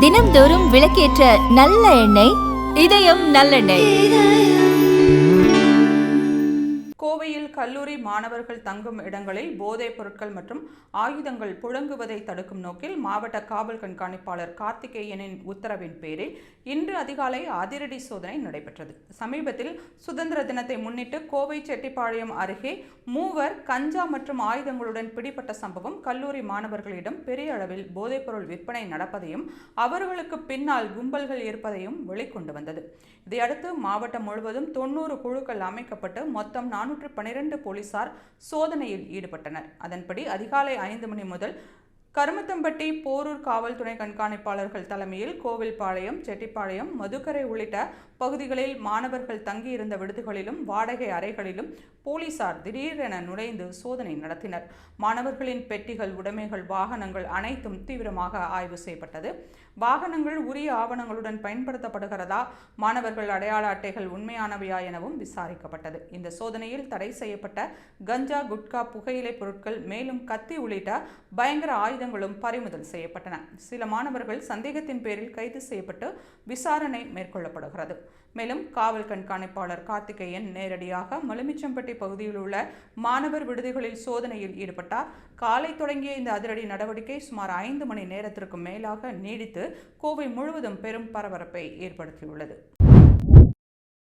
தினம்தோறும் விளக்கேற்ற நல்ல எண்ணெய் இதயம் நல்லெண்ணெய். கோவையில் கல்லூரி மாணவர்கள் தங்கும் இடங்களில் போதைப் பொருட்கள் மற்றும் ஆயுதங்கள் புழங்குவதை தடுக்கும் நோக்கில் மாவட்ட காவல் கண்காணிப்பாளர் கார்த்திகேயனின் உத்தரவின் பேரில் இன்று அதிகாலை அதிரடி சோதனை நடைபெற்றது. சமீபத்தில் சுதந்திர தினத்தை முன்னிட்டு கோவை செட்டிப்பாளையம் அருகே மூவர் கஞ்சா மற்றும் ஆயுதங்களுடன் பிடிபட்ட சம்பவம் கல்லூரி மாணவர்களிடம் பெரிய அளவில் போதைப்பொருள் விற்பனை நடப்பதையும் அவர்களுக்கு பின்னால் கும்பல்கள் இருப்பதையும் வெளிக்கொண்டு வந்தது. இதையடுத்து மாவட்டம் முழுவதும் 90 குழுக்கள் அமைக்கப்பட்டு மொத்தம் 412 போலீசார் சோதனையில் ஈடுபட்டனர். அதன்படி அதிகாலை 5 மணி முதல் கருமத்தம்பட்டி போரூர் காவல்துறை கண்காணிப்பாளர்கள் தலைமையில் கோவில்பாளையம், செட்டிப்பாளையம், மதுக்கரை உள்ளிட்ட பகுதிகளில் மாணவர்கள் தங்கியிருந்த விடுதிகளிலும் வாடகை அறைகளிலும் போலீசார் திடீரென நுழைந்து சோதனை நடத்தினர். மாணவர்களின் பெட்டிகள், உடைமைகள், வாகனங்கள் அனைத்தும் தீவிரமாக ஆய்வு செய்யப்பட்டது. வாகனங்கள் உரிய ஆவணங்களுடன் பயன்படுத்தப்படுகிறதா, மாணவர்கள் அடையாள அட்டைகள் உண்மையானவையா எனவும் விசாரிக்கப்பட்டது. இந்த சோதனையில் தடை செய்யப்பட்ட கஞ்சா, குட்கா, புகையிலை பொருட்கள், மேலும் கத்தி உள்ளிட்ட பயங்கர ஆயுதங்களும் பறிமுதல் செய்யப்பட்டன. சில மாணவர்கள் சந்தேகத்தின் பேரில் கைது செய்யப்பட்டு விசாரணை மேற்கொள்ளப்படுகிறது. மேலும் காவல் கண்காணிப்பாளர் கார்த்திகேயன் நேரடியாக மலுமிச்சம்பட்டி பகுதியில் உள்ள மாணவர் விடுதிகளில் சோதனையில் ஈடுபட்டார். காலை தொடங்கிய இந்த அதிரடி நடவடிக்கை சுமார் 5 மணி நேரத்திற்கு மேலாக நீடித்து கோவை முழுவதும் பெரும் பரபரப்பை ஏற்படுத்தியுள்ளது.